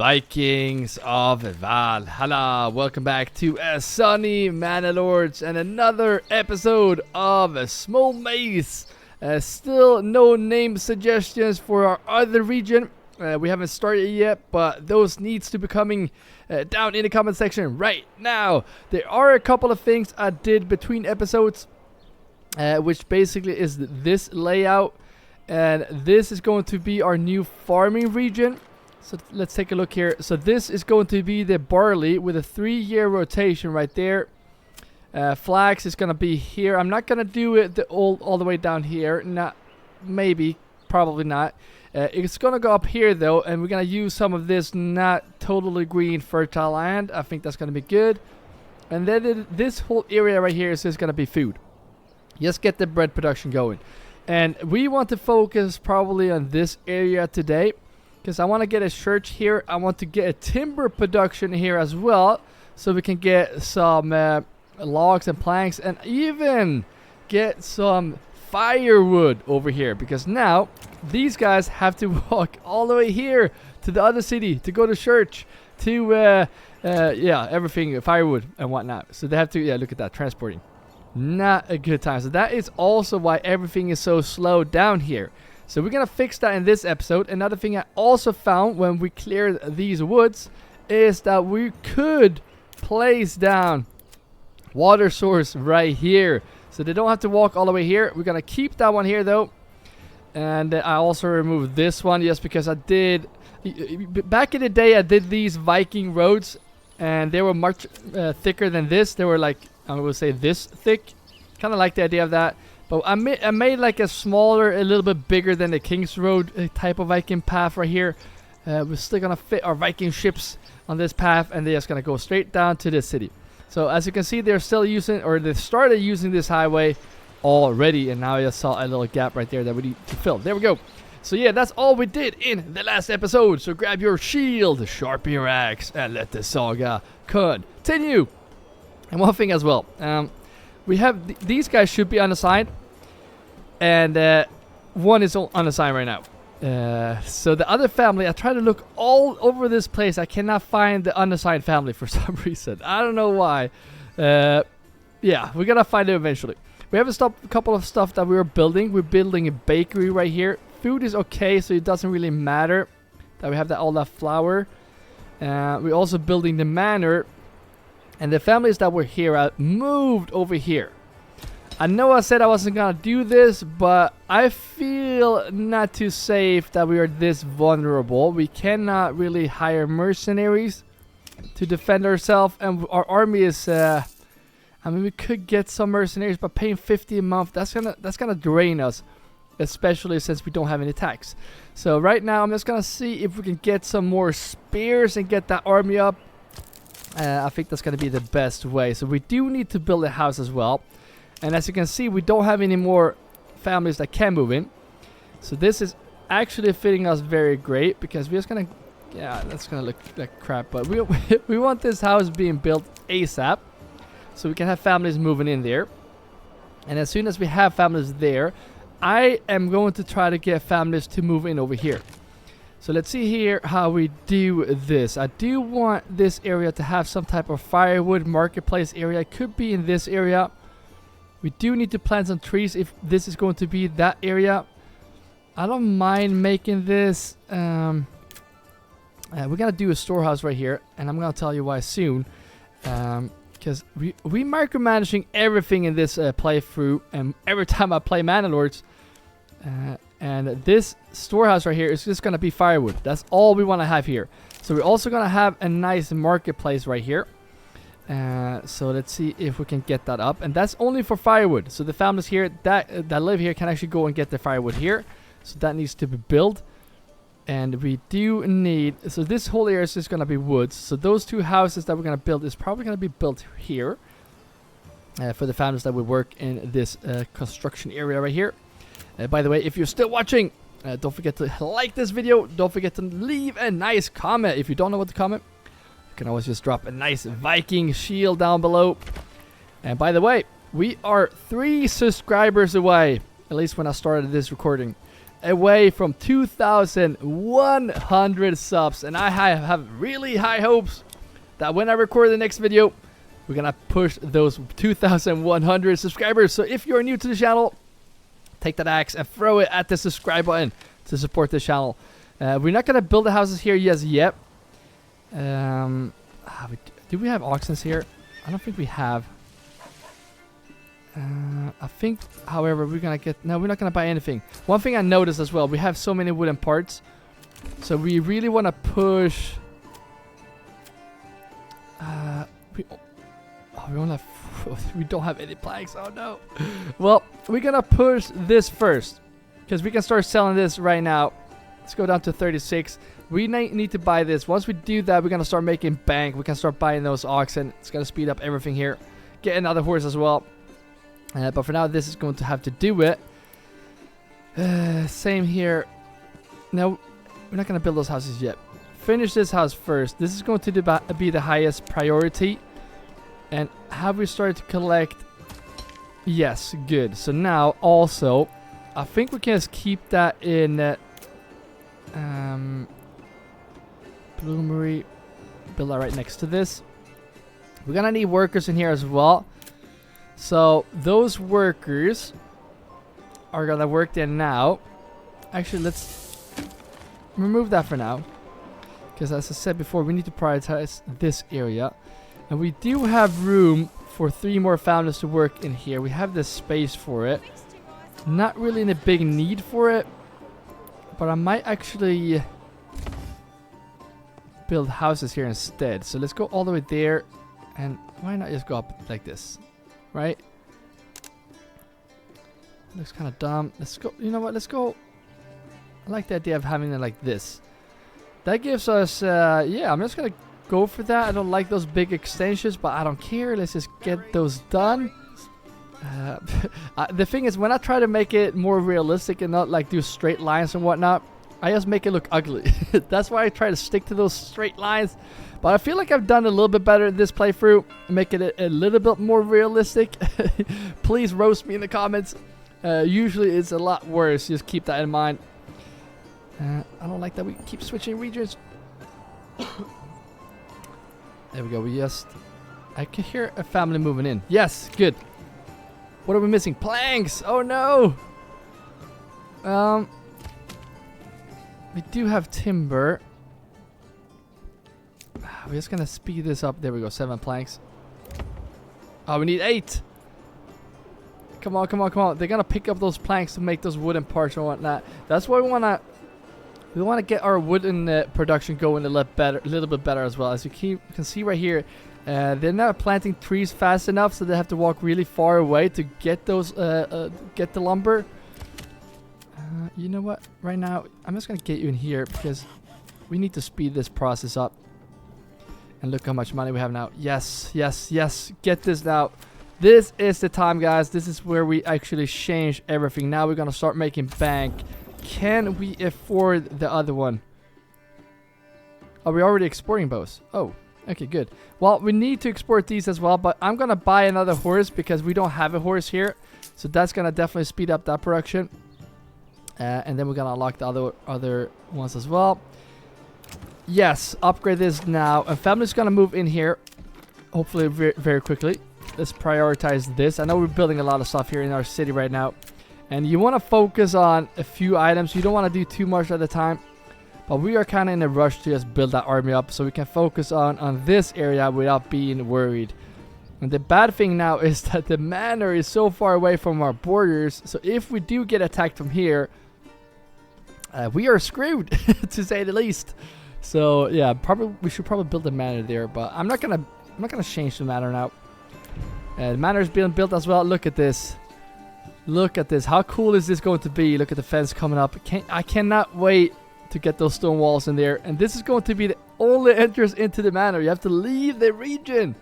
Vikings of Valhalla. Welcome back to Sunny Manalords and another episode of a Small Maze. Still no name suggestions for our other region. We haven't started yet, but those needs to be coming down in the comment section right now. There are a couple of things I did between episodes, which basically is this layout, and this is going to be our new farming region. So let's take a look here. So this is going to be the barley with a 3-year rotation right there. Flax is going to be here. I'm not going to do it all the way down here. Not maybe, probably not. It's going to go up here though, and we're going to use some of this not totally green fertile land. I think that's going to be good. And then this whole area right here is just going to be food. Just get the bread production going. And we want to focus probably on this area today, because I want to get a church here. I want to get a timber production here as well, so we can get some logs and planks, and even get some firewood over here, because now these guys have to walk all the way here to the other city to go to church, to yeah, everything, firewood and whatnot. So they have to, yeah, look at that, transporting. Not a good time. So that is also why everything is so slow down here. So we're going to fix that in this episode. Another thing I also found when we cleared these woods is that we could place down water source right here. So they don't have to walk all the way here. We're going to keep that one here though. And I also removed this one just because I did... Back in the day I did these Viking roads, and they were much thicker than this. They were like, I would say this thick. Kind of like the idea of that. But I made like a smaller, a little bit bigger than the King's Road type of Viking path right here. We're still going to fit our Viking ships on this path, and they're just going to go straight down to this city. So as you can see, they're still using, or they started using this highway already, and now I just saw a little gap right there that we need to fill. There we go. So yeah, that's all we did in the last episode. So grab your shield, sharpen your axe, and let the saga continue. And one thing as well, we have these guys should be unassigned. And one is unassigned right now. So the other family, I try to look all over this place. I cannot find the unassigned family for some reason. I don't know why. Yeah, we're going to find it eventually. We have a couple of stuff that we were building. We're building a bakery right here. Food is okay, so it doesn't really matter that we have all that flour. We're also building the manor. And the families that were here moved over here. I know I said I wasn't gonna do this, but I feel not too safe that we are this vulnerable. We cannot really hire mercenaries to defend ourselves, and our army is I mean, we could get some mercenaries, but paying 50 a month, that's gonna drain us, especially since we don't have any tax. So right now I'm just gonna see if we can get some more spears and get that army up. I think that's gonna be the best way. So we do need to build a house as well. And as you can see, we don't have any more families that can move in. So this is actually fitting us very great, because we're just gonna... Yeah, that's gonna look like crap. But we want this house being built ASAP, so we can have families moving in there. And as soon as we have families there, I am going to try to get families to move in over here. So let's see here how we do this. I do want this area to have some type of firewood marketplace area. It could be in this area. We do need to plant some trees if this is going to be that area. I don't mind making this. We're going to do a storehouse right here, and I'm going to tell you why soon. Because we micromanaging everything in this playthrough, and every time I play Manalords. And this storehouse right here is just going to be firewood. That's all we want to have here. So we're also going to have a nice marketplace right here. So let's see if we can get that up, and that's only for firewood. So the families here that live here can actually go and get the firewood here. So that needs to be built, and we do need. So this whole area is just gonna be woods. So those two houses that we're gonna build is probably gonna be built here for the families that will work in this construction area right here. By the way, if you're still watching, don't forget to like this video. Don't forget to leave a nice comment. If you don't know what to comment, you can always just drop a nice Viking shield down below. And by the way, we are 3 subscribers away, at least when I started this recording. away from 2,100 subs, and I have really high hopes that when I record the next video, we're gonna push those 2,100 subscribers. So if you're new to the channel, take that axe and throw it at the subscribe button to support this channel. We're not gonna build the houses here yet. Do we have oxens here? I don't think we have. I think, however, we're gonna get... No, we're not gonna buy anything. One thing I noticed as well, we have so many wooden parts. So we really want to push... we don't have any planks. Oh no. Well, we're gonna push this first, because we can start selling this right now. Let's go down to 36. We need to buy this. Once we do that, we're gonna start making bank. We can start buying those oxen. It's gonna speed up everything here. Get another horse as well. But for now, this is going to have to do it. Same here. No, we're not gonna build those houses yet. Finish this house first. This is going to be the highest priority. And have we started to collect? Yes, good. So now also, I think we can just keep that in bloomery. Build that right next to this. We're gonna need workers in here as well. So those workers are gonna work there now. Actually, let's remove that for now, because as I said before, we need to prioritize this area. And we do have room for 3 more founders to work in here. We have the space for it. Not really in a big need for it, but I might actually build houses here instead. So let's go all the way there, and why not just go up like this, right? Looks kind of dumb. Let's go. You know what? Let's go. I like the idea of having it like this. That gives us, yeah, I'm just gonna go for that. I don't like those big extensions, but I don't care. Let's just get those done. The thing is, when I try to make it more realistic and not like do straight lines and whatnot, I just make it look ugly. That's why I try to stick to those straight lines. But I feel like I've done a little bit better in this playthrough, make it a little bit more realistic. Please roast me in the comments. Usually it's a lot worse. Just keep that in mind. I don't like that we keep switching regions. There we go. I can hear a family moving in. Yes, good. What are we missing? Planks! Oh no! We do have timber. We're just gonna speed this up. There we go. 7 planks. Oh, we need 8. Come on, come on, come on. They're gonna pick up those planks to make those wooden parts and whatnot. That's why we wanna get our wooden production going a little bit better as well. As you can see right here, they're not planting trees fast enough, so they have to walk really far away to get those get the lumber. You know what? Right now, I'm just gonna get you in here because we need to speed this process up. And look how much money we have now. Yes, yes, yes. Get this now. This is the time, guys. This is where we actually change everything. Now we're gonna start making bank. Can we afford the other one? Are we already exporting both? Oh, okay, good. Well, we need to export these as well, but I'm gonna buy another horse because we don't have a horse here. So that's gonna definitely speed up that production. And then we're gonna unlock the other ones as well. Yes, upgrade this now. And family's gonna move in here, hopefully very quickly. Let's prioritize this. I know we're building a lot of stuff here in our city right now, and you want to focus on a few items. You don't want to do too much at a time, but we are kind of in a rush to just build that army up so we can focus on this area without being worried. And the bad thing now is that the manor is so far away from our borders, so if we do get attacked from here, we are screwed to say the least. So yeah, we should probably build a manor there, but I'm not gonna change the manor now. The manor is being built as well. Look at this. Look at this. How cool is this going to be? Look at the fence coming up. I cannot wait to get those stone walls in there. And this is going to be the only entrance into the manor. You have to leave the region.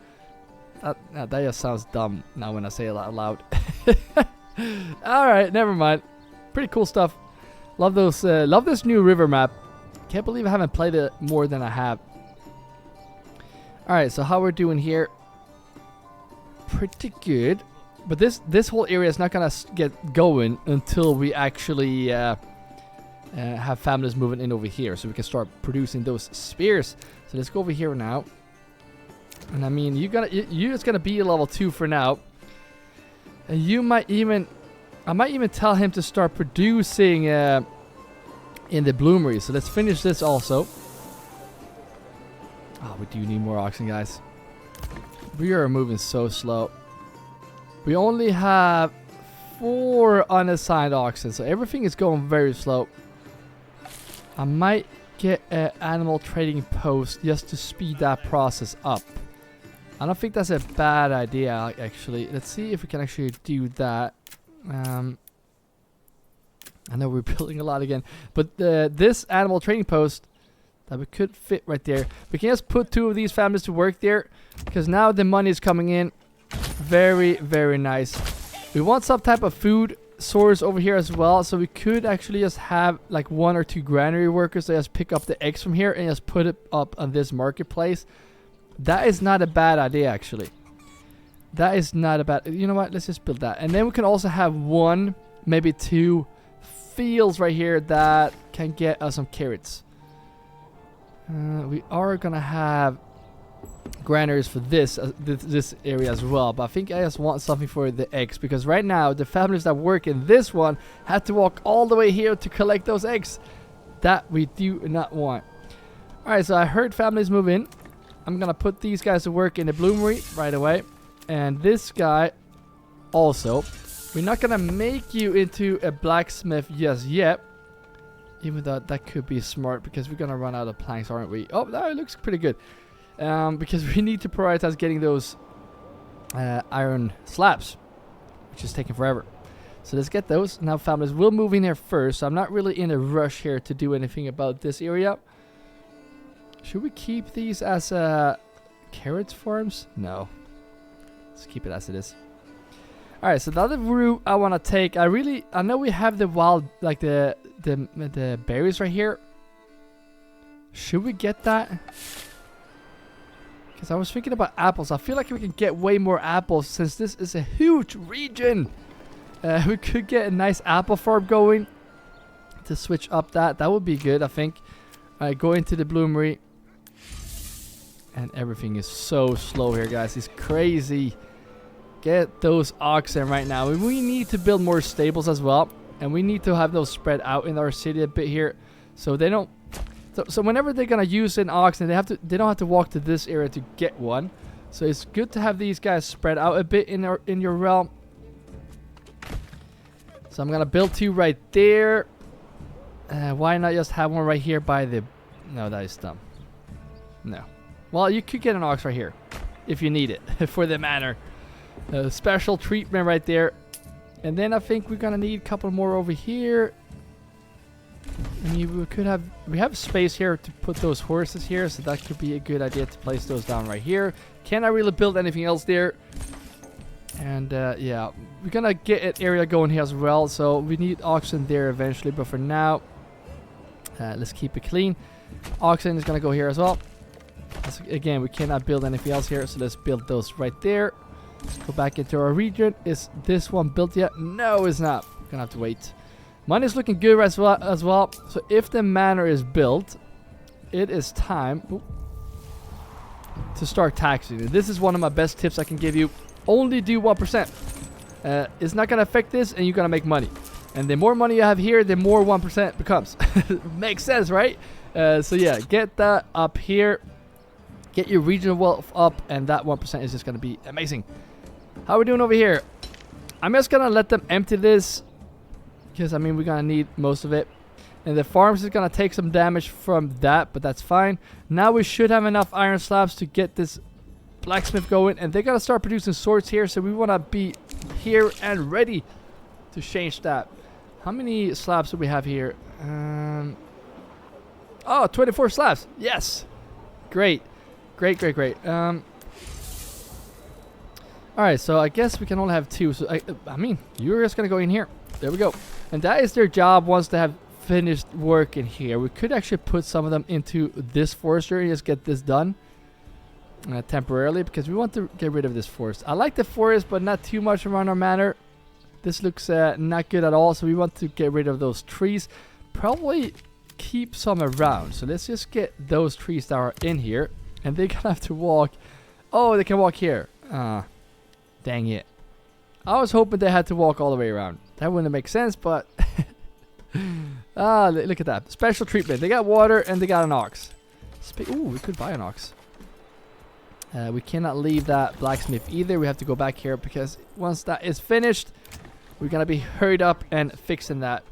That just sounds dumb now when I say it out loud. Alright, never mind. Pretty cool stuff. Love those. Love this new river map. Can't believe I haven't played it more than I have. Alright, so how we're doing here. Pretty good. But this whole area is not gonna get going until we actually have families moving in over here, so we can start producing those spears. So let's go over here now. And I mean, you're just gonna be a level 2 for now. And you might even, I might even tell him to start producing in the bloomery. So let's finish this also. Oh, we do need more oxen, guys. We are moving so slow. We only have 4 unassigned oxen, so everything is going very slow. I might get an animal trading post just to speed that process up. I don't think that's a bad idea, actually. Let's see if we can actually do that. I know we're building a lot again, but this animal trading post that we could fit right there. We can just put 2 of these families to work there, because now the money is coming in. Very, very nice. We want some type of food source over here as well, so we could actually just have like 1 or 2 granary workers that just pick up the eggs from here and just put it up on this marketplace. That is not a bad idea, actually. That is not a bad... You know what? Let's just build that. And then we can also have 1, maybe 2 fields right here that can get us some carrots. We are gonna have granaries for this area as well, but I think I just want something for the eggs, because right now the families that work in this one have to walk all the way here to collect those eggs. That we do not want. Alright, so I heard families move in. I'm gonna put these guys to work in the bloomery right away, and this guy also. We're not gonna make you into a blacksmith just yet, even though that could be smart, because we're gonna run out of planks, aren't we? Oh, that looks pretty good. Because we need to prioritize getting those iron slabs, which is taking forever. So let's get those. Now families will move in here first, so I'm not really in a rush here to do anything about this area. Should we keep these as carrot farms? No. Let's keep it as it is. Alright, so the other route I want to take, I know we have the wild, like the berries right here. Should we get that? Because I was thinking about apples. I feel like we can get way more apples since this is a huge region. We could get a nice apple farm going to switch up that. That would be good, I think. Alright, go into the bloomery. And everything is so slow here, guys. It's crazy. Get those oxen right now. We need to build more stables as well. And we need to have those spread out in our city a bit here. So they don't... So whenever they're gonna use an oxen, they don't have to walk to this area to get one. So it's good to have these guys spread out a bit in your realm. So I'm gonna build 2 right there. Why not just have one right here by the... No, that is dumb. No. Well, you could get an ox right here if you need it for the manor. Special treatment right there. And then I think we're gonna need a couple more over here. I mean, we have space here to put those horses here, so that could be a good idea to place those down right here. Can I really build anything else there? And yeah, we're gonna get an area going here as well, so we need oxen there eventually, but for now, let's keep it clean. Oxen is gonna go here as well. Again, we cannot build anything else here, so let's build those right there. Let's go back into our region. Is this one built yet? No, it's not. We're gonna have to wait. Money's looking good as well. So if the manor is built, it is time to start taxing it. This is one of my best tips I can give you. Only do 1%. It's not gonna affect this, and you're gonna make money. And the more money you have here, the more 1% becomes. Makes sense, right? So yeah, get that up here. Get your regional wealth up, and that 1% is just gonna be amazing. How are we doing over here? I'm just gonna let them empty this, because I mean we're gonna need most of it. And the farms is gonna take some damage from that, but that's fine. Now we should have enough iron slabs to get this blacksmith going, and they're gonna start producing swords here, so we wanna be here and ready to change that. How many slabs do we have here? Oh, 24 slabs. Yes. Great. Great. Alright, so I guess we can only have 2. So I mean, you're just gonna go in here. There we go. And that is their job once they have finished work in here. We could actually put some of them into this forester and just get this done temporarily, because we want to get rid of this forest. I like the forest, but not too much around our manor. This looks not good at all, so we want to get rid of those trees. probably keep some around. So let's just get those trees that are in here. And they're gonna have to walk. Oh, they can walk here. Dang it. I was hoping they had to walk all the way around. That wouldn't make sense, but... look at that. Special treatment. They got water and they got an ox. Ooh, we could buy an ox. We cannot leave that blacksmith either. We have to go back here because once that is finished, we're gonna be hurried up and fixing that.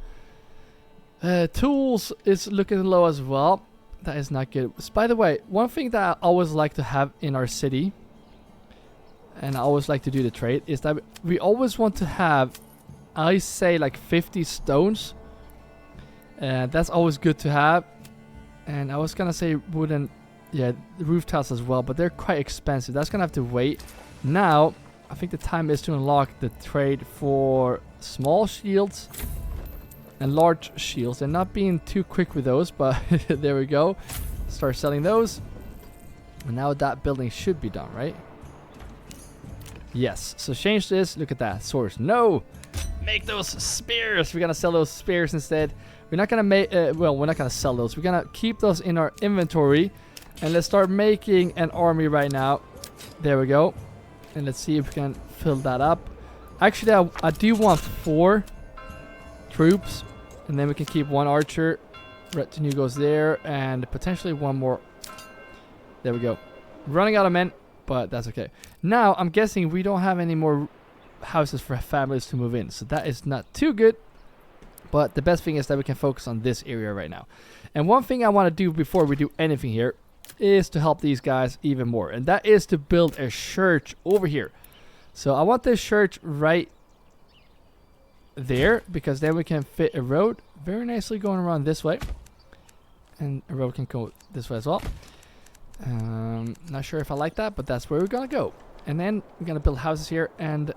Tools is looking low as well. That is not good. So, by the way, one thing that I always like to have in our city, and I always like to do the trade, is that we always want to have, I say, like 50 stones. That's always good to have. And I was gonna say wooden, yeah, roof tiles as well, but they're quite expensive. That's gonna have to wait. Now, I think the time is to unlock the trade for small shields and large shields. And not being too quick with those, but there we go. Start selling those. And now that building should be done, right? Yes. So change this. Look at that. Swords. No! Make those spears. We're gonna sell those spears instead. We're not gonna make, well, we're not gonna sell those. We're gonna keep those in our inventory. And let's start making an army right now. There we go. And let's see if we can fill that up. Actually, I do want 4 troops. And then we can keep 1 archer. Retinue goes there. And potentially 1 more. There we go. Running out of men. But that's okay. Now, I'm guessing we don't have any more houses for families to move in. So that is not too good. But the best thing is that we can focus on this area right now. And one thing I want to do before we do anything here is to help these guys even more. And that is to build a church over here. So I want this church right there, because then we can fit a road very nicely going around this way. And a road can go this way as well. Not sure if I like that, but that's where we're going to go. And then we're going to build houses here. And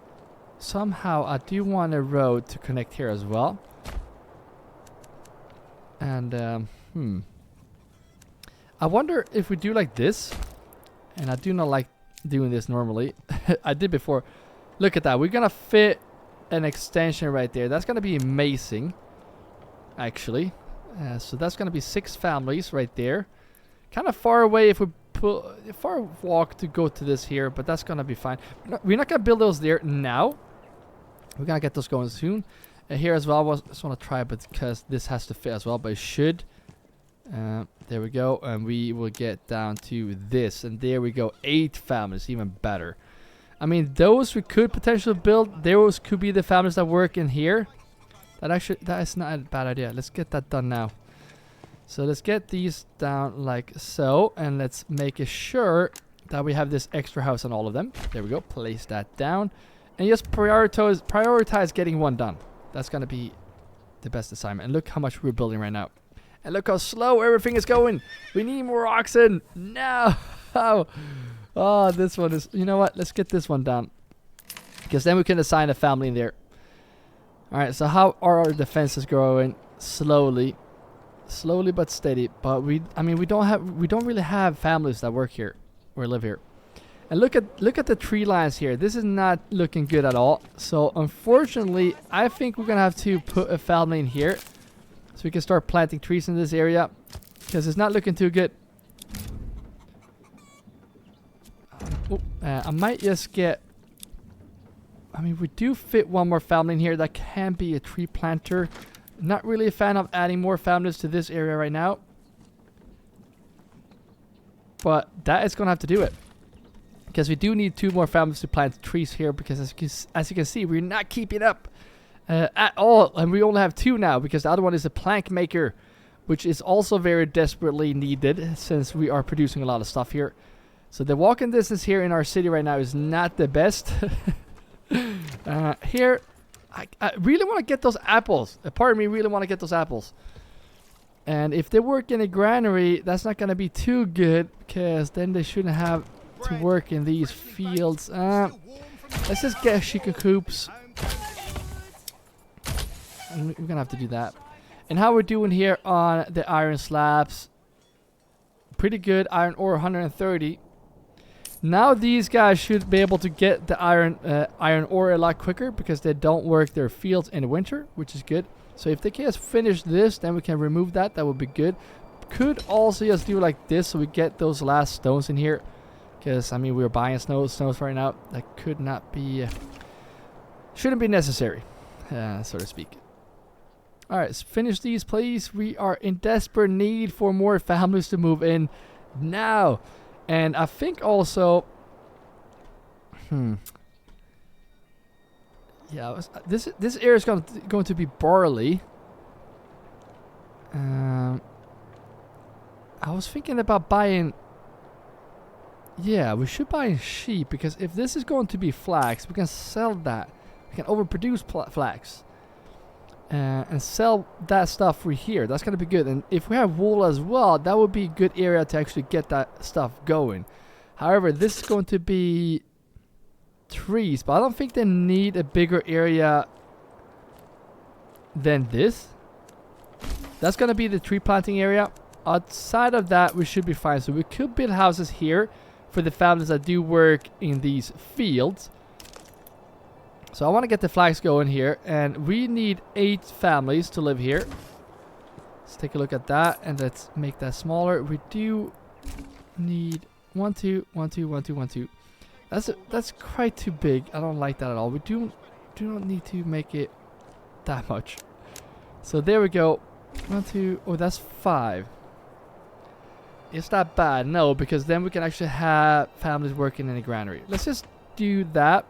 somehow I do want a road to connect here as well. And, I wonder if we do like this. And I do not like doing this normally. I did before. Look at that. We're going to fit an extension right there. That's going to be amazing, actually. So that's going to be 6 families right there. Kind of far away if we put a far walk to go to this here, but that's going to be fine. We're not going to build those there now. We're going to get those going soon. Here as well, I just want to try, but because this has to fit as well, but it should. There we go, and we will get down to this, and there we go. 8 families, even better. I mean, those we could potentially build. Those could be the families that work in here. That is not a bad idea. Let's get that done now. So let's get these down like so, and let's make sure that we have this extra house on all of them. There we go. Place that down, and just prioritize getting one done. That's gonna be the best assignment. And look how much we're building right now. And look how slow everything is going. We need more oxen. No. Oh, this one is... You know what? Let's get this one down. Because then we can assign a family in there. Alright, so how are our defenses growing? Slowly. Slowly but steady. But we don't really have families that work here. Or live here. And look at the tree lines here. This is not looking good at all. So unfortunately, I think we're going to have to put a family in here. So we can start planting trees in this area. Because it's not looking too good. I might just get... I mean, we do fit 1 more family in here. That can be a tree planter. Not really a fan of adding more families to this area right now. But that is going to have to do it. Because we do need 2 more families to plant trees here. Because as you can see, we're not keeping up at all. And we only have 2 now. Because the other one is a plank maker. Which is also very desperately needed. Since we are producing a lot of stuff here. So the walking distance here in our city right now is not the best. Here, I really want to get those apples. A part of me really want to get those apples. And if they work in a granary, that's not going to be too good. Because then they shouldn't have to work in these fields. Let's just get chicken coops. And we're going to have to do that. And how we're doing here on the iron slabs. Pretty good. Iron ore 130. Now these guys should be able to get the iron ore a lot quicker. Because they don't work their fields in the winter. Which is good. So if they can just finish this, then we can remove that. That would be good. Could also just do like this so we get those last stones in here. Because, I mean, we're buying stones right now. That could not be... shouldn't be necessary, so to speak. Alright, let's finish these, please. We are in desperate need for more families to move in now. And I think also... Yeah, this area is going to be barley. I was thinking about buying... Yeah, we should buy sheep, because if this is going to be flax, we can sell that. We can overproduce flax. And sell that stuff for here. That's going to be good. And if we have wool as well, that would be a good area to actually get that stuff going. However, this is going to be trees, but I don't think they need a bigger area than this. That's going to be the tree planting area. Outside of that, we should be fine. So we could build houses here for the families that do work in these fields. So I want to get the flags going here, and we need 8 families to live here. Let's take a look at that, and let's make that smaller. We do need 1, 2, 1, 2, 1, 2, 1, 2. That's quite too big. I don't like that at all. We do not need to make it that much. So there we go. 1, 2. Oh, that's 5. Is that bad? No, because then we can actually have families working in a granary. Let's just do that.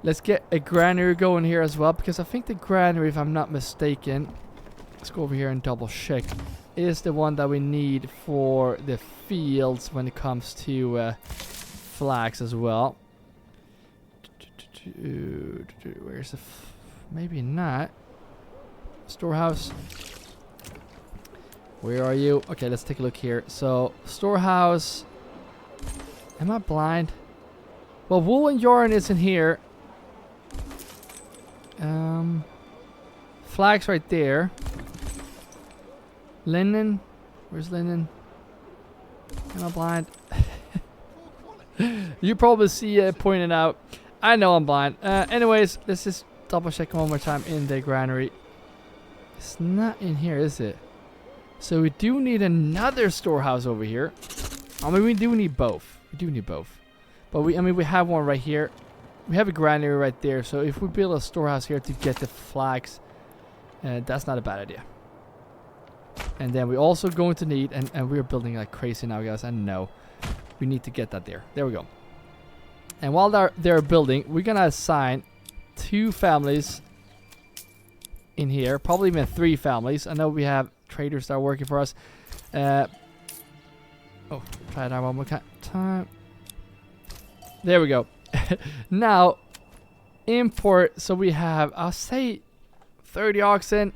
Let's get a granary going here as well, because I think the granary, if I'm not mistaken, let's go over here and double check, is the one that we need for the fields when it comes to flax as well. Where's the... maybe not. Storehouse. Where are you? Okay, let's take a look here. So, storehouse. Am I blind? Well, wool and yarn isn't here. Flags right there. Linen. Where's linen? Am I blind? You probably see it pointed out. I know I'm blind. Anyways, let's just double check one more time in the granary. It's not in here, is it? So we do need another storehouse over here. I mean, we do need both. We do need both. But we have one right here. We have a granary right there. So if we build a storehouse here to get the flags, that's not a bad idea. And then we're also going to need, and we're building like crazy now, guys. I know. We need to get that there. There we go. And while they're building, we're going to assign 2 families in here. Probably even 3 families. I know we have traders that are working for us. Oh, try that one more time. There we go. Now, import. So we have, I'll say 30 oxen.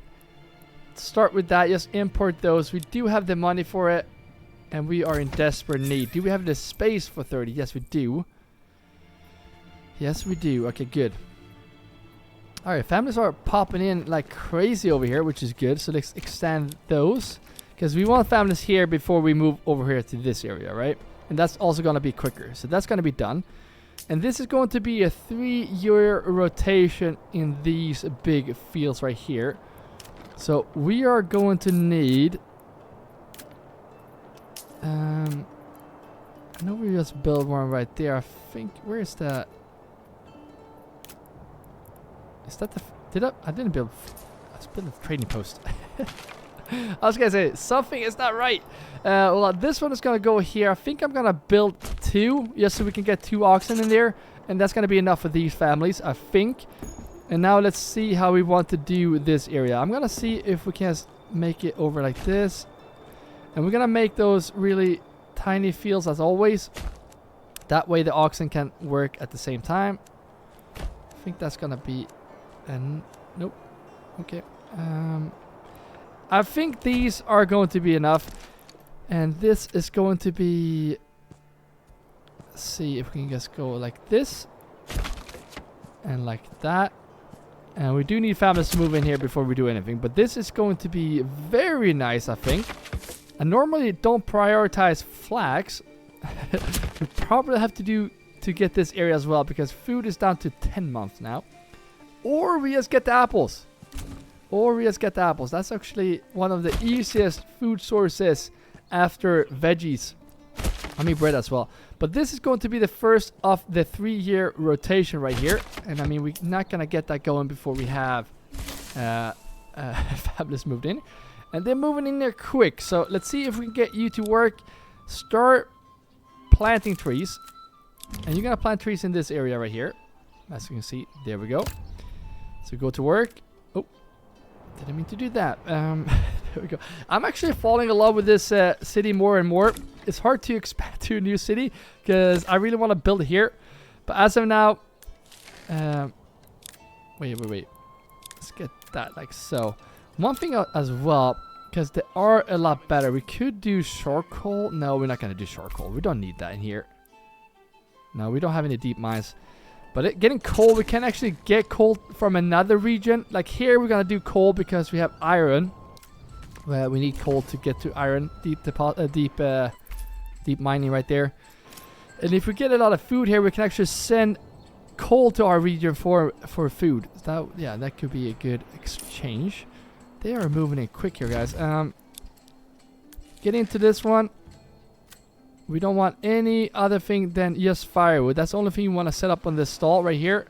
Start with that. Just import those. We do have the money for it. And we are in desperate need. Do we have the space for 30? Yes, we do. Yes, we do. Okay, good. Alright, families are popping in like crazy over here, which is good. So let's extend those. Because we want families here before we move over here to this area, right? And that's also going to be quicker. So that's going to be done. And this is going to be a 3-year rotation in these big fields right here. So we are going to need... I know we just built one right there. I think... where is that? Is that the... I didn't build... I just built a trading post. I was gonna say, something is not right. Well, this one is gonna go here. I think I'm gonna build 2, just so we can get 2 oxen in there. And that's gonna be enough for these families, I think. And now let's see how we want to do this area. I'm gonna see if we can make it over like this. And we're gonna make those really tiny fields as always. That way the oxen can work at the same time. I think that's gonna be... nope. Okay. I think these are going to be enough. And this is going to be... let's see if we can just go like this. And like that. And we do need families to move in here before we do anything. But this is going to be very nice, I think. I normally don't prioritize flags. We probably have to do to get this area as well, because food is down to 10 months now. Or we just get the apples. or we just get the apples. That's actually one of the easiest food sources after veggies. I mean bread as well. But this is going to be the first of the 3-year rotation right here. And I mean, we're not going to get that going before we have Fabulous moved in. And they're moving in there quick. So let's see if we can get you to work. Start planting trees. And you're going to plant trees in this area right here. As you can see, there we go. So go to work. Oh, didn't mean to do that. There we go. I'm actually falling in love with this city more and more. It's hard to expand to a new city because I really want to build here. But as of now, wait. Let's get that like so. One thing as well, because they are a lot better. We could do charcoal. No, we're not going to do charcoal. We don't need that in here. No, we don't have any deep mines. But getting coal, we can actually get coal from another region. Like here, we're going to do coal because we have iron. Well, we need coal to get to iron. Deep mining right there. And if we get a lot of food here, we can actually send coal to our region for food. That could be a good exchange. They are moving in quick here, guys. Get into this one. We don't want any other thing than just firewood. That's the only thing you want to set up on this stall right here.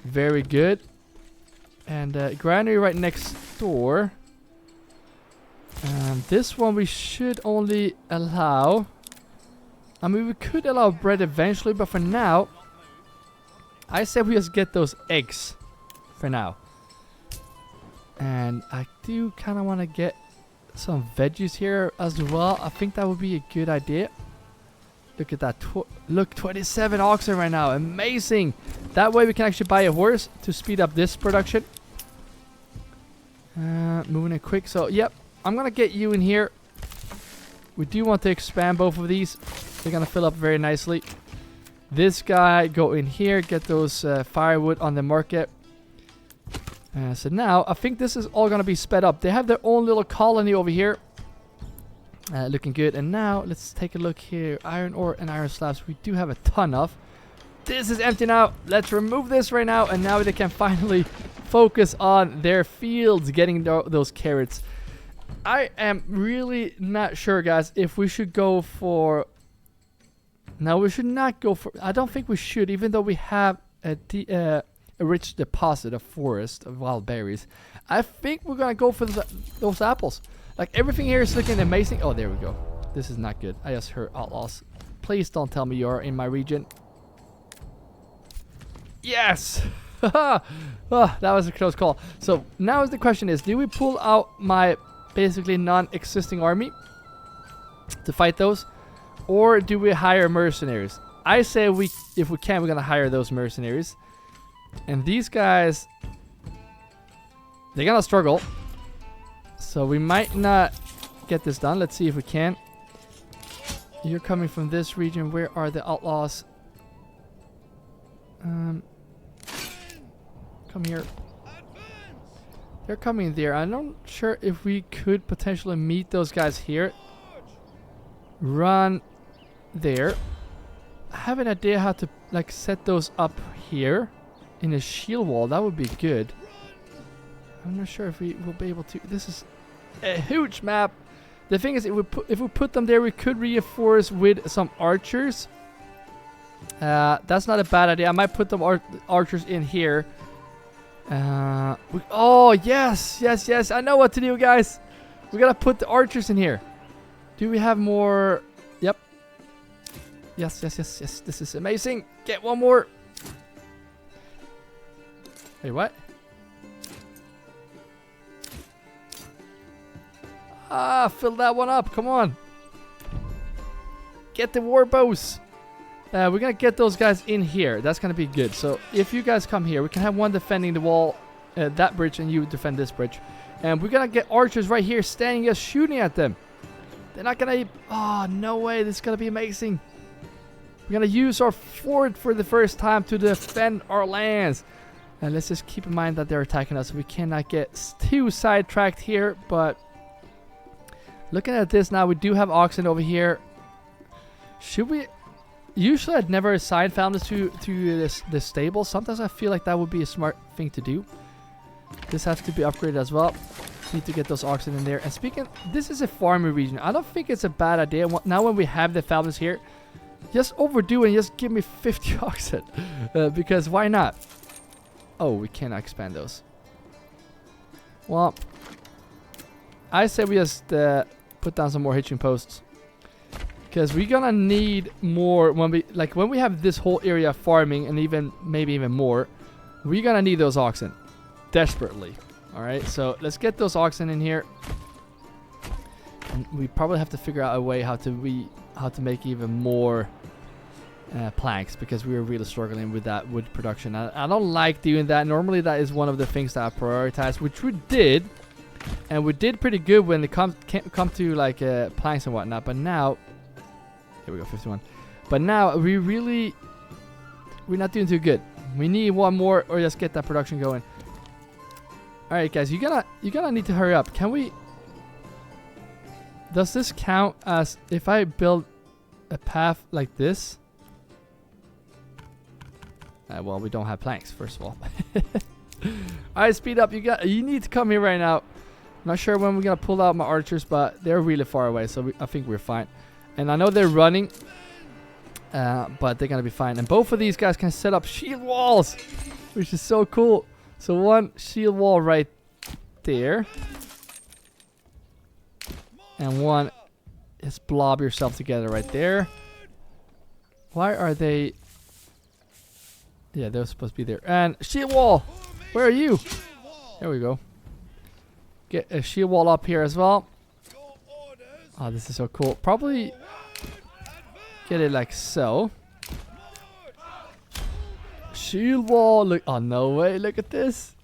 Very good. And granary right next door. This one we should only allow. I mean, we could allow bread eventually, but for now, I said we just get those eggs for now. And I do kind of want to get some veggies here as well. I think that would be a good idea. Look at that. Look, 27 oxen right now. Amazing. That way we can actually buy a horse to speed up this production. Moving in quick. So, yep. I'm going to get you in here. We do want to expand both of these. They're going to fill up very nicely. This guy, go in here. Get those firewood on the market. So now, I think this is all going to be sped up. They have their own little colony over here. Looking good. And now, let's take a look here. Iron ore and iron slabs. We do have a ton of. This is empty now. Let's remove this right now. And now they can finally focus on their fields. Getting those carrots. I am really not sure, guys, if we should go for... No, we should not go for... I don't think we should, even though we have a rich deposit of forest of wild berries. I think we're going to go for those apples. Like, everything here is looking amazing. Oh, there we go. This is not good. I just heard outlaws. Please don't tell me you're in my region. Yes! Oh, that was a close call. So, now the question is, do we pull out my... basically non-existing army to fight those, or do we hire mercenaries? I say if we can, we're gonna hire those mercenaries. And these guys, they're gonna struggle, so we might not get this done. Let's see if we can. You're coming from this region. Where are the outlaws? Come here. They're coming there. I'm not sure if we could potentially meet those guys here. Run there. I have an idea how to like set those up here in a shield wall. That would be good. I'm not sure if we will be able to. This is a huge map. The thing is, if we put them there, we could reinforce with some archers. That's not a bad idea. I might put them archers in here. Oh, yes. I know what to do, guys. We gotta put the archers in here. Do we have more? Yep. Yes. This is amazing. Get one more. Wait, what? Fill that one up. Come on. Get the war bows. We're going to get those guys in here. That's going to be good. So if you guys come here, we can have one defending the wall, that bridge, and you defend this bridge. And we're going to get archers right here standing just shooting at them. They're not going to... Oh, no way. This is going to be amazing. We're going to use our fort for the first time to defend our lands. And let's just keep in mind that they're attacking us. We cannot get too sidetracked here. But looking at this now, we do have oxen over here. Should we... Usually I'd never assign families to this stable. Sometimes I feel like that would be a smart thing to do. This has to be upgraded as well. Need to get those oxen in there. And speaking, this is a farming region. I don't think it's a bad idea. Now when we have the families here, just overdo and just give me 50 oxen. Because why not? Oh, we cannot expand those. Well, I say we just put down some more hitching posts. Because we're gonna need more when we have this whole area farming and maybe even more. We're gonna need those oxen desperately. All right, so let's get those oxen in here. And we probably have to figure out a way how to make even more planks, because we were really struggling with that wood production. I don't like doing that. Normally that is one of the things that I prioritize, which we did, and we did pretty good when it come to like planks and whatnot. But now, here we go, 51. But now we're not doing too good. We need one more, or just get that production going. All right, guys, you're gonna need to hurry up. Can we? Does this count as if I build a path like this? Well, we don't have planks, first of all. All right, speed up. You need to come here right now. I'm not sure when we're gonna pull out my archers, but they're really far away, so I think we're fine. And I know they're running, but they're gonna be fine. And both of these guys can set up shield walls, which is so cool. So one shield wall right there. And one, just blob yourself together right there. Why are they? Yeah, they're supposed to be there. And shield wall, where are you? There we go. Get a shield wall up here as well. Oh, this is so cool. Probably get it like so. Shield wall. Look. Oh, no way. Look at this.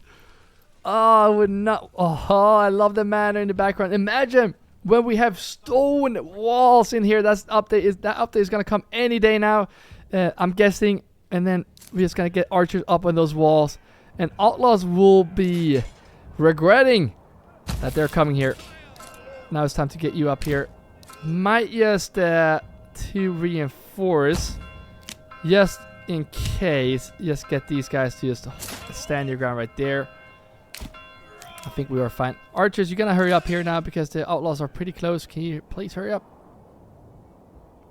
Oh, I would not. Oh, I love the manor in the background. Imagine when we have stone walls in here. That update is going to come any day now. I'm guessing. And then we're just going to get archers up on those walls. And outlaws will be regretting that they're coming here. Now it's time to get you up here. Might just to reinforce. Just in case, just get these guys to just stand your ground right there. I think we are fine. Archers, you're gonna hurry up here now because the outlaws are pretty close. Can you please hurry up?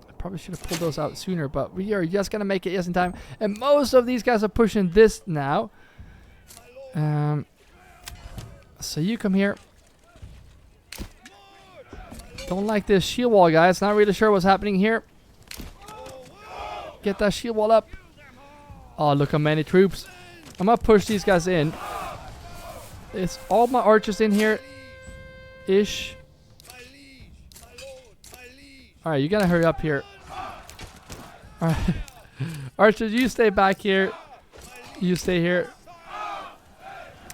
I probably should have pulled those out sooner, but we are just gonna make it just in time. And most of these guys are pushing this now. So you come here. Don't like this shield wall, guys. Not really sure what's happening here. Get that shield wall up. Oh, look how many troops. I'm gonna push these guys in. It's all my archers in here ish. Alright, you gotta hurry up here. Alright. Archers, you stay back here. You stay here.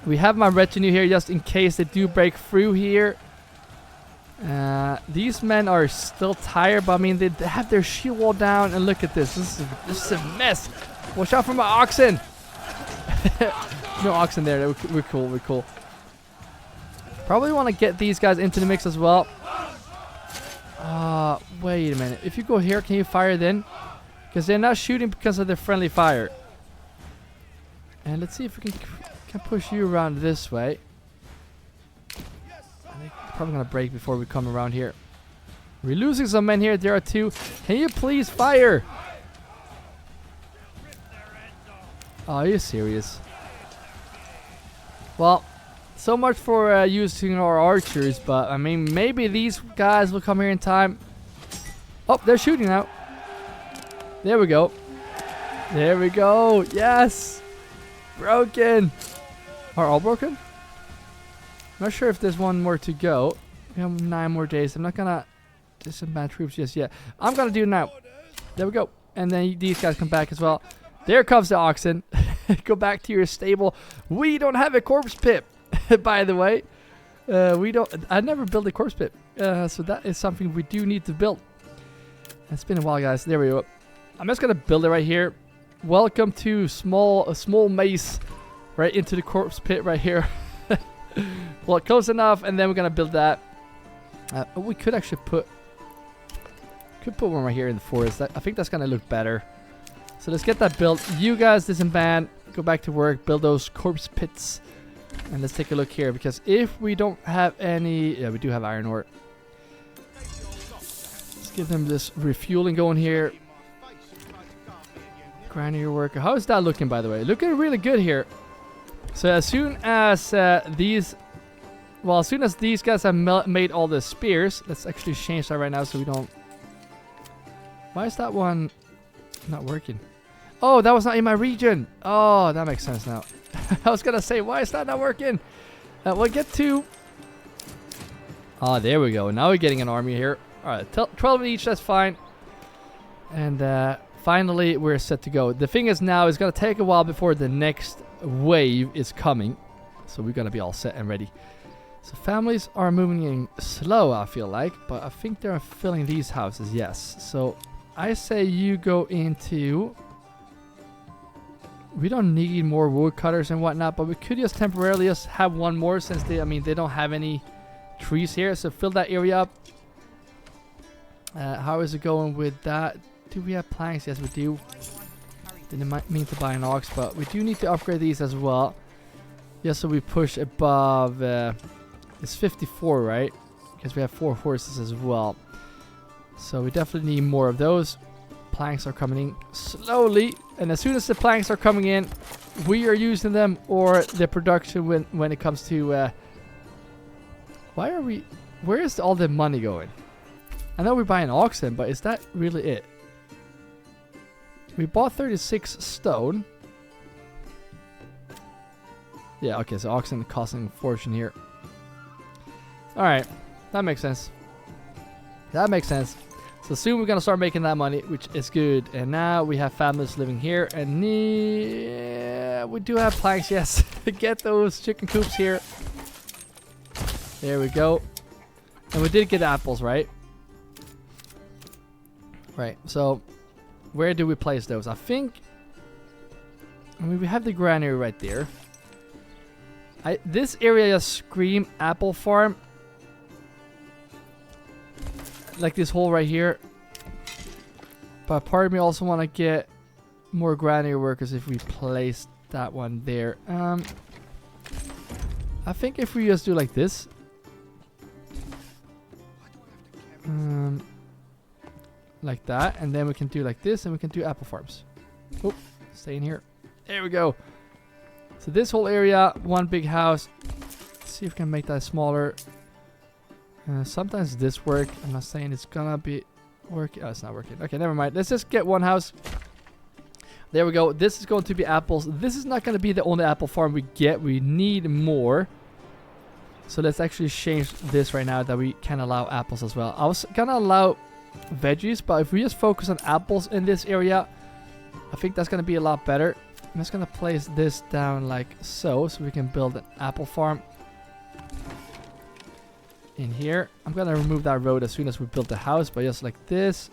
We have my retinue here just in case they do break through here. These men are still tired, but I mean, they have their shield wall down, and look at this. This is a mess. Watch out for my oxen. No oxen there. We're cool. We're cool. Probably want to get these guys into the mix as well. Wait a minute. If you go here, can you fire then? Because they're not shooting because of their friendly fire. And let's see if we can push you around this way. Probably gonna break before we come around here. We're losing some men here. There are two. Can you please fire? Oh, are you serious? Well, so much for using our archers, but I mean, maybe these guys will come here in time. Oh, they're shooting now. There we go. There we go. Yes. Broken. Are all broken? Not sure if there's one more to go. We have 9 more days. I'm not gonna disband troops just yet. I'm gonna do it now. There we go. And then these guys come back as well. There comes the oxen. Go back to your stable. We don't have a corpse pit, by the way. We don't. I never built a corpse pit, so that is something we do need to build. It's been a while, guys. There we go. I'm just gonna build it right here. Welcome to a small maze right into the corpse pit right here. Well, close enough, and then we're gonna build that. We could actually put one right here in the forest. I think that's gonna look better. So let's get that built. You guys disband, go back to work, build those corpse pits. And let's take a look here, because if we don't have any... Yeah, we do have iron ore. Let's give them this refueling going here. Granary worker. How is that looking, by the way? Looking really good here. So as soon as these... Well, as soon as these guys have made all the spears... Let's actually change that right now so we don't... Why is that one not working? Oh, that was not in my region. Oh, that makes sense now. I was gonna say, why is that not working? We'll get to... Oh, there we go. Now we're getting an army here. Alright, 12 each, that's fine. And finally, we're set to go. The thing is now, it's gonna take a while before the next wave is coming. So we're gonna be all set and ready. So families are moving in slow, I feel like. But I think they're filling these houses, yes. So I say you go into... We don't need more woodcutters and whatnot, but we could just temporarily just have one more since they, I mean, they don't have any trees here. So fill that area up. How is it going with that? Do we have planks? Yes, we do. Didn't mean to buy an ox, but we do need to upgrade these as well. Yes, so we push above. It's 54, right? Because we have 4 horses as well. So we definitely need more of those. Planks are coming in slowly, and as soon as the planks are coming in, we are using them, or the production when it comes to why are we, where is all the money going? I know we're buying oxen, but is that really it? We bought 36 stone. Yeah, okay, so oxen costing a fortune here. Alright, that makes sense. That makes sense. So soon we're gonna start making that money, which is good. And now we have families living here, and we do have planks. Yes, get those chicken coops here. There we go. And we did get apples, right? Right. So where do we place those? I think. I mean, we have the granary right there. This area just scream apple farm. Like this hole right here. But part of me also want to get more granary workers if we place that one there. I think if we just do like this. Like that. And then we can do like this, and we can do apple farms. Oh, stay in here. There we go. So this whole area, one big house. Let's see if we can make that smaller. Sometimes this work. I'm not saying it's gonna be working. Oh, it's not working. Okay, never mind. Let's just get one house. There we go. This is going to be apples. This is not going to be the only apple farm we get. We need more. So let's actually change this right now that we can allow apples as well. I was gonna allow veggies, but if we just focus on apples in this area, I think that's gonna be a lot better. I'm just gonna place this down like so we can build an apple farm in here. I'm gonna remove that road as soon as we build the house, but just like this.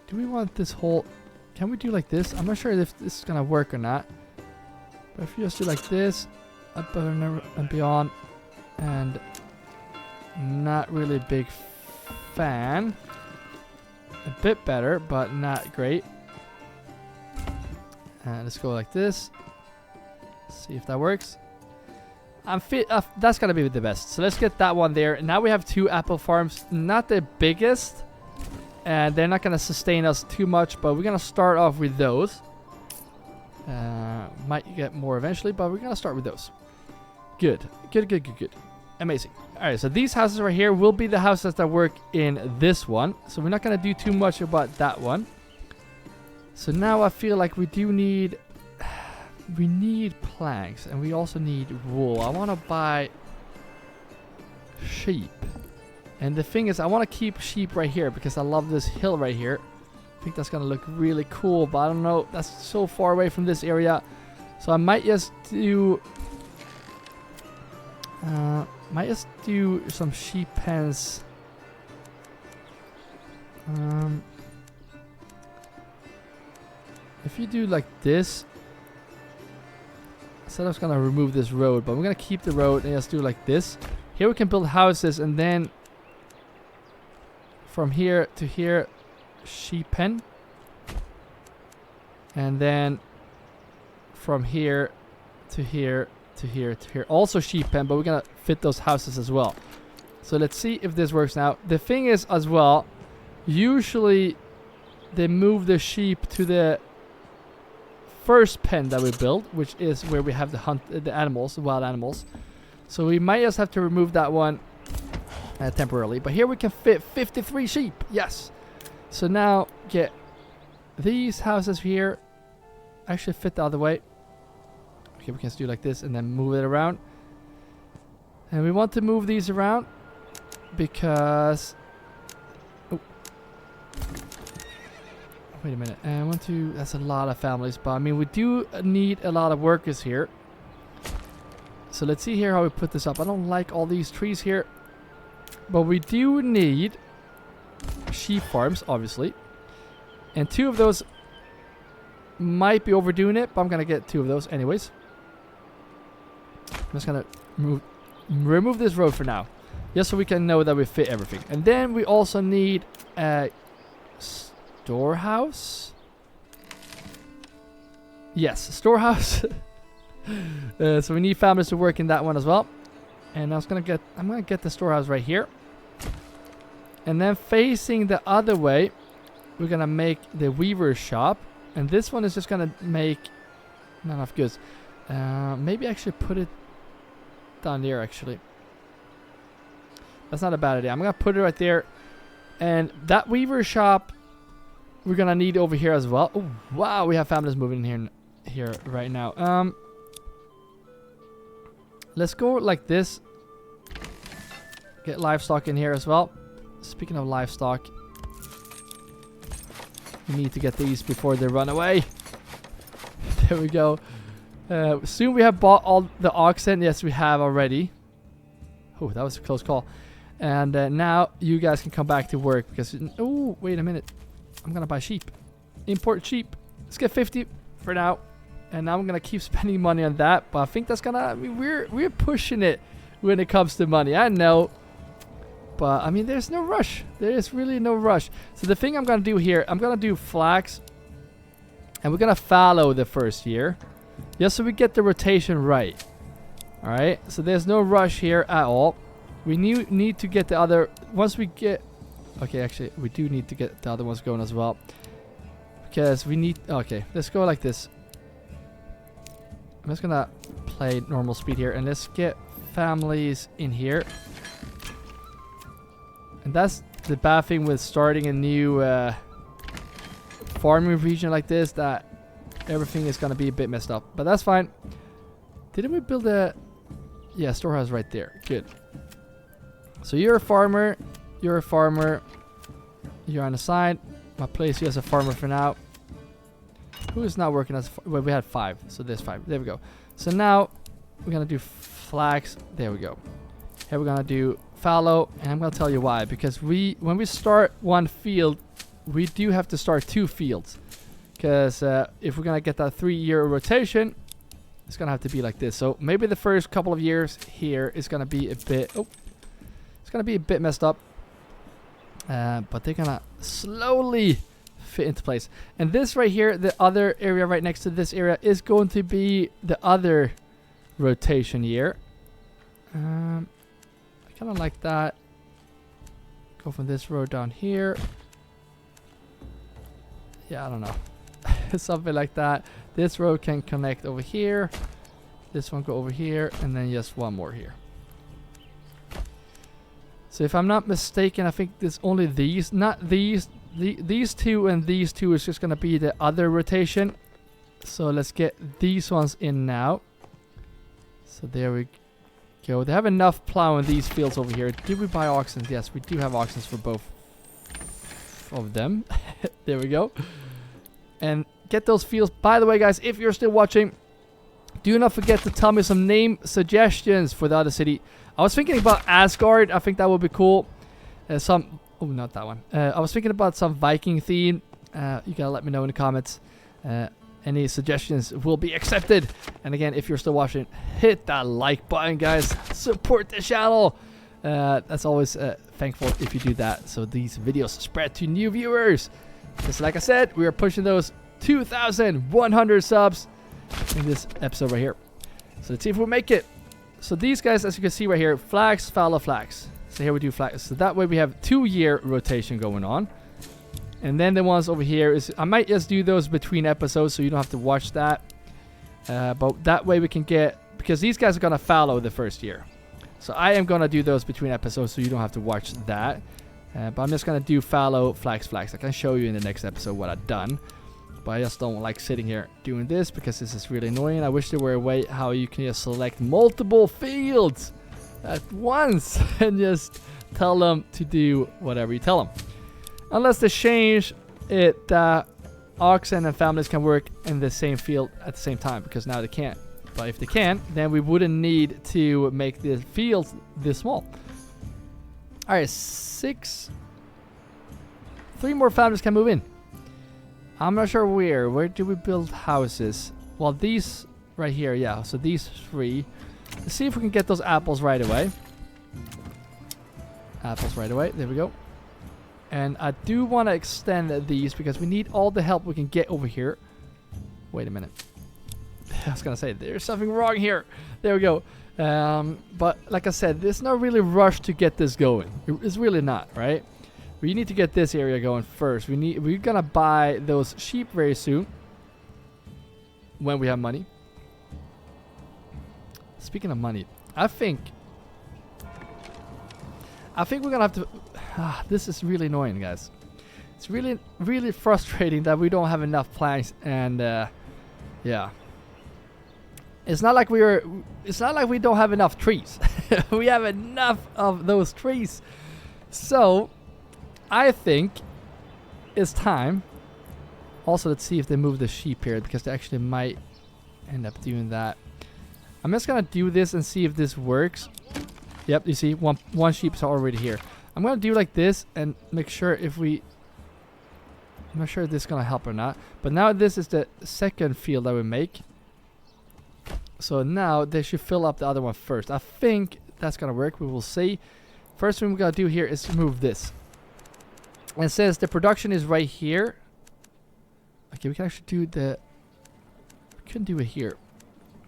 Do we want this whole... Can we do like this? I'm not sure if this is gonna work or not. But if you just do like this, up and beyond, and not really a big fan. A bit better, but not great. Let's go like this. See if that works. That's gonna be the best. So let's get that one there. Now we have 2 apple farms. Not the biggest, and they're not gonna sustain us too much, but we're gonna start off with those. Might get more eventually, but we're gonna start with those. Good. Amazing. Alright, so these houses right here will be the houses that work in this one. So we're not gonna do too much about that one. So now I feel like we do need... We need planks, and we also need wool. I want to buy sheep. And the thing is, I want to keep sheep right here because I love this hill right here. I think that's going to look really cool, but I don't know. That's so far away from this area. So I might just do... some sheep pens. If you do like this... I said I was gonna remove this road, but I'm gonna keep the road and just do like this. Here we can build houses, and then from here to here, sheep pen, and then from here to here to here to here. Also sheep pen, but we're gonna fit those houses as well. So let's see if this works now. The thing is as well, usually they move the sheep to the first pen that we built, which is where we have the animals, the wild animals. So we might just have to remove that one temporarily. But here we can fit 53 sheep. Yes. So now get these houses here. Actually fit the other way. Okay, we can just do like this and then move it around. And we want to move these around because... Oh. Wait a minute. I want to... That's a lot of families, but I mean, we do need a lot of workers here. So let's see here how we put this up. I don't like all these trees here. But we do need sheep farms, obviously. And 2 of those might be overdoing it, but I'm going to get 2 of those anyways. I'm just going to remove this road for now. Just so we can know that we fit everything. And then we also need a storehouse. Yes, storehouse. So we need families to work in that one as well. And I'm gonna get the storehouse right here. And then facing the other way, we're gonna make the weaver shop. And this one is just gonna make not enough goods. Maybe actually put it down there actually. That's not a bad idea. I'm gonna put it right there. And that weaver shop we're gonna need over here as well. Oh wow, we have families moving in here right now. Let's go like this. Get livestock in here as well. Speaking of livestock, we need to get these before they run away. There we go. Soon we have bought all the oxen. Yes, we have already. Oh, that was a close call. And now you guys can come back to work because... Oh, wait a minute. I'm going to buy sheep. Import sheep. Let's get 50 for now. And now I'm going to keep spending money on that. But I think that's going to... I mean, we're pushing it when it comes to money. I know. But, I mean, there's no rush. There is really no rush. So the thing I'm going to do here, I'm going to do flax. And we're going to fallow the first year. Just so we get the rotation right. Alright. So there's no rush here at all. We need to get the other... Once we get... Okay, actually, we do need to get the other ones going as well. Because we need... Okay, let's go like this. I'm just gonna play normal speed here. And let's get families in here. And that's the bad thing with starting a new farming region like this. That everything is gonna be a bit messed up. But that's fine. Didn't we build a... Yeah, storehouse right there. Good. So you're a farmer. You're a farmer. You're on the side. I'll place you as a farmer for now. Who is not working as... Well, we had 5. So there's 5. There we go. So now we're going to do flax. There we go. Here we're going to do fallow. And I'm going to tell you why. Because when we start one field, we do have to start 2 fields. Because if we're going to get that 3-year rotation, it's going to have to be like this. So maybe the first couple of years here is going to be a bit... Oh, it's going to be a bit messed up. But they're going to slowly fit into place. And this right here, the other area right next to this area, is going to be the other rotation year. I kind of like that. Go from this road down here. Yeah, I don't know. Something like that. This road can connect over here. This one go over here. And then just one more here. So if I'm not mistaken, I think there's only these. Not these. These 2 and these 2 is just going to be the other rotation. So let's get these ones in now. So there we go. They have enough plow in these fields over here. Did we buy oxen? Yes, we do have oxen for both of them. There we go. And get those fields. By the way, guys, if you're still watching, do not forget to tell me some name suggestions for the other city. I was thinking about Asgard. I think that would be cool. Oh, not that one. I was thinking about some Viking theme. You gotta let me know in the comments. Any suggestions will be accepted. And again, if you're still watching, hit that like button, guys. Support the channel. That's always thankful if you do that, so these videos spread to new viewers. Just like I said, we are pushing those 2,100 subs. in this episode right here. So let's see if we make it. So these guys, as you can see right here, flags, fallow flags. So here we do flags. So that way we have 2-year rotation going on. And then the ones over here is, I might just do those between episodes so you don't have to watch that. But that way we can get, because these guys are going to fallow the first year. So I am going to do those between episodes so you don't have to watch that. But I'm just going to do fallow flags. I can show you in the next episode what I've done. But I just don't like sitting here doing this because this is really annoying. I wish there were a way how you can just select multiple fields at once and just tell them to do whatever you tell them. Unless they change it that oxen and families can work in the same field at the same time, because now they can't. But if they can, then we wouldn't need to make the fields this small. Alright, 3 more families can move in. I'm not sure where. Where do we build houses? Well, these right here, yeah. So these 3. Let's see if we can get those apples right away. Apples right away. There we go. And I do want to extend these because we need all the help we can get over here. Wait a minute. I was going to say, there's something wrong here. There we go. But like I said, there's no really rush to get this going. It's really not, right? We need to get this area going first. We're going to buy those sheep very soon. When we have money. Speaking of money, I think we're going to have to... this is really annoying, guys. It's really, really frustrating that we don't have enough planks, and yeah. It's not like we don't have enough trees. We have enough of those trees. So, I think it's time. Also, let's see if they move the sheep here, because they actually might end up doing that. I'm just gonna do this and see if this works. Yep, you see, one sheep's already here. I'm gonna do like this and make sure if we... I'm not sure if this is gonna help or not. But now this is the second field that we make. So now they should fill up the other one first. I think that's gonna work. We will see. First thing we gotta do here is move this. And it says the production is right here. Okay, we can actually do the... We couldn't do it here.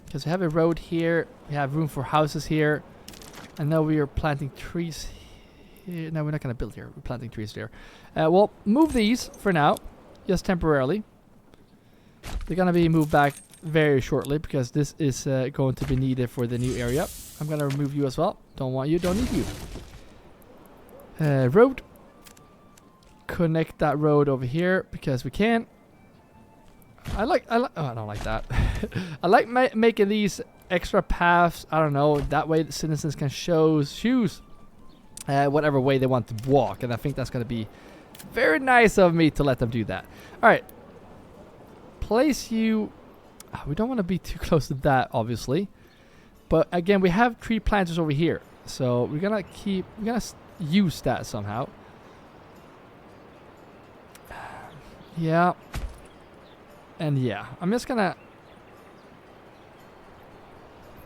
Because we have a road here. We have room for houses here. And now we are planting trees here. No, we're not going to build here. We're planting trees there. Well, move these for now. Just temporarily. They're going to be moved back very shortly. Because this is going to be needed for the new area. I'm going to remove you as well. Don't want you. Don't need you. Road. Connect that road over here. Because we can. Oh, I don't like that. I like making these extra paths. I don't know. That way the citizens can choose whatever way they want to walk. And I think that's going to be very nice of me to let them do that. All right. Place you... we don't want to be too close to that, obviously. But again, we have tree planters over here. So we're going to use that somehow. Yeah. And yeah, I'm just gonna...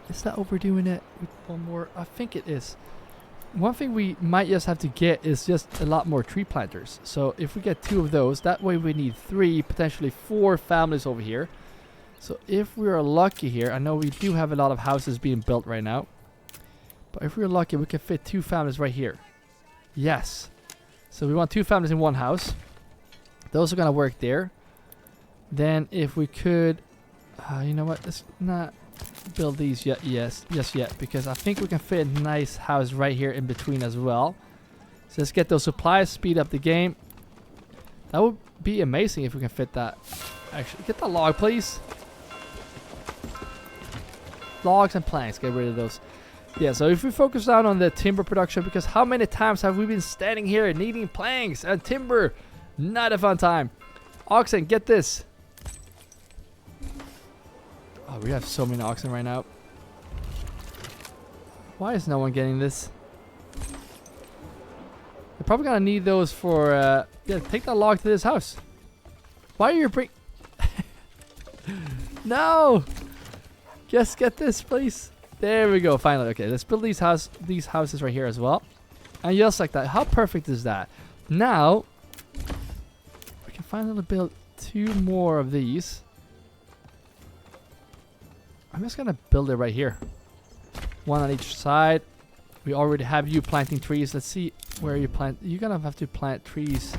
Is that overdoing it with one more? I think it is. One thing we might just have to get is just a lot more tree planters. So if we get 2 of those, that way we need 3, potentially 4 families over here. So if we are lucky here, I know we do have a lot of houses being built right now. But if we're lucky, we can fit 2 families right here. Yes. So we want 2 families in one house. Those are gonna work there. Then if we could, you know what, let's not build these yet, just yet, because I think we can fit a nice house right here in between as well. So let's get those supplies, speed up the game. That would be amazing if we can fit that. Actually, get the log, please. Logs and planks, get rid of those. Yeah, so if we focus down on the timber production, because how many times have we been standing here needing planks and timber? Not a fun time. Oxen, get this. Oh, we have so many oxen right now. Why is no one getting this? They're probably gonna need those for, yeah, take that log to this house. Why are you bring... No! Just get this, please. There we go, finally. Okay, let's build these houses right here as well. And just like that. How perfect is that? Now, we can finally build 2 more of these. I'm just gonna build it right here. One on each side. We already have you planting trees. Let's see where you plant. You're gonna have to plant trees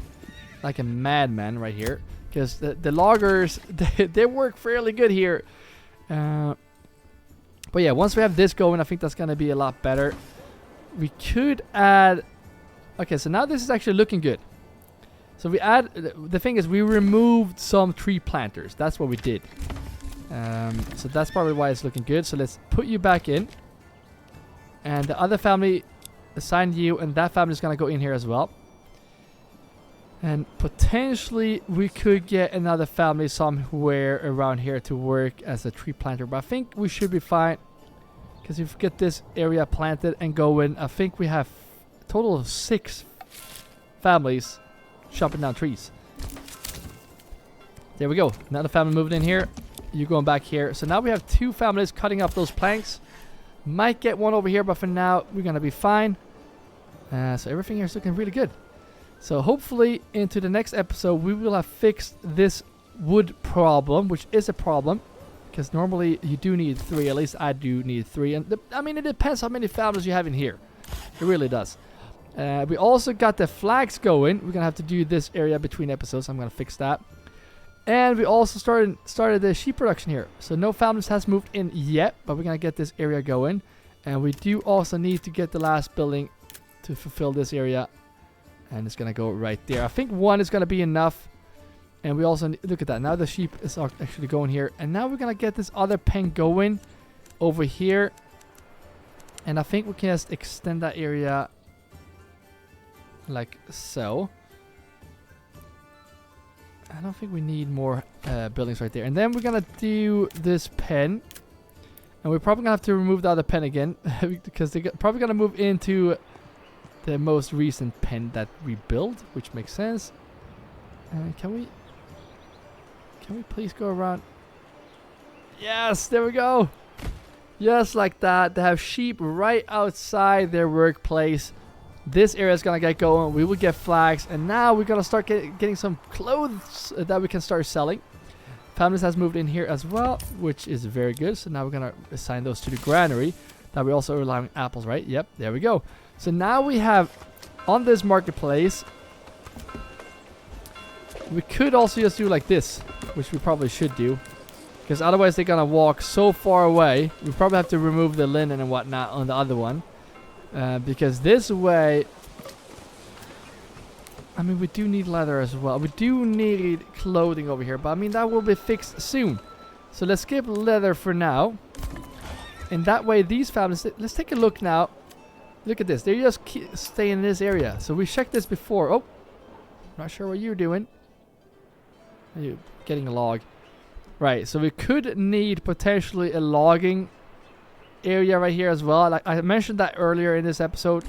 like a madman right here. Because the loggers, they work fairly good here. But yeah, once we have this going, I think that's gonna be a lot better. We could add... Okay, so now this is actually looking good. So we add... The thing is, we removed some tree planters. That's what we did. So that's probably why it's looking good. So let's put you back in. And the other family, assign you, and that family is going to go in here as well. And potentially we could get another family somewhere around here to work as a tree planter. But I think we should be fine. Because if we get this area planted and going, I think we have a total of 6 families chopping down trees. There we go. Another family moving in here. You going back here. So now we have 2 families cutting up those planks. Might get one over here, but for now we're going to be fine. So everything here is looking really good. So hopefully into the next episode we will have fixed this wood problem, which is a problem. Because normally you do need 3, at least I do need 3. And I mean, it depends how many families you have in here. It really does. We also got the flags going. We're going to have to do this area between episodes. I'm going to fix that. And we also started the sheep production here. So no families has moved in yet, but we're going to get this area going. And we do also need to get the last building to fulfill this area. And it's going to go right there. I think 1 is going to be enough. And we also look at that. Now the sheep is actually going here. And now we're going to get this other pen going over here. And I think we can just extend that area like so. I don't think we need more buildings right there. And then we're going to do this pen. And we're probably going to have to remove the other pen again. Because they're probably going to move into the most recent pen that we built. Which makes sense. Can we please go around? Yes, there we go. Just like that. They have sheep right outside their workplace. This area is going to get going. We will get flags. And now we're going to start getting some clothes that we can start selling. Families has moved in here as well, which is very good. So now we're going to assign those to the granary. That we also are allowing apples, right? Yep, there we go. So now we have on this marketplace... We could also just do like this, which we probably should do. Because otherwise they're going to walk so far away. We probably have to remove the linen and whatnot on the other one. Because this way... I mean, we do need leather as well. We do need clothing over here. But I mean, that will be fixed soon. So let's skip leather for now. And that way these families... Let's take a look now. Look at this. They just stay in this area. So we checked this before. Oh. Not sure what you're doing. Are you getting a log? Right, so we could need potentially a logging area right here as well. Like I mentioned that earlier in this episode.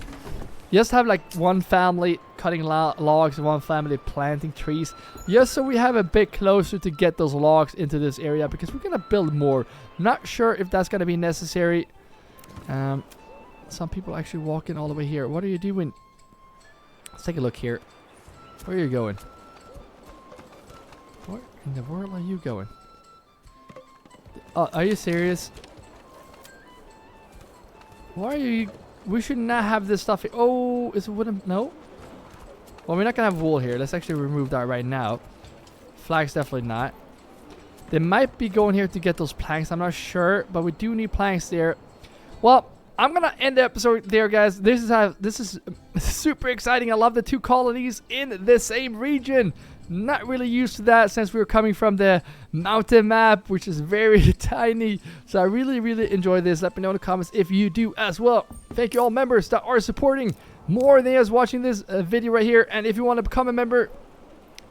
Just have like one family cutting logs and one family planting trees. Just so we have a bit closer to get those logs into this area. Because we're going to build more. Not sure if that's going to be necessary. Some people actually walking all the way here. What are you doing? Let's take a look here. Where are you going? Where in the world are you going? Oh, are you serious? Why are you... We should not have this stuff here. Oh, is it wooden? No? Well, we're not going to have wool here. Let's actually remove that right now. Flags definitely not. They might be going here to get those planks. I'm not sure. But we do need planks there. Well, I'm going to end the episode there, guys. This is super exciting. I love the 2 colonies in the same region. Not really used to that since we were coming from the mountain map, which is very tiny. So I really enjoy this. Let me know in the comments if you do as well. Thank you all members that are supporting more than just watching this video right here. And if you want to become a member,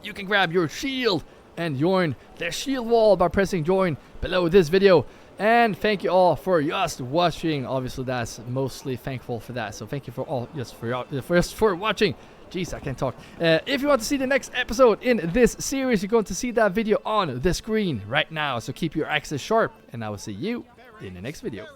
you can grab your shield and join the shield wall by pressing join below this video. And thank you all for just watching. Obviously, that's mostly thankful for that. So thank you for all just for watching. Jeez, I can't talk. If you want to see the next episode in this series, you're going to see that video on the screen right now. So keep your axes sharp, and I will see you in the next video.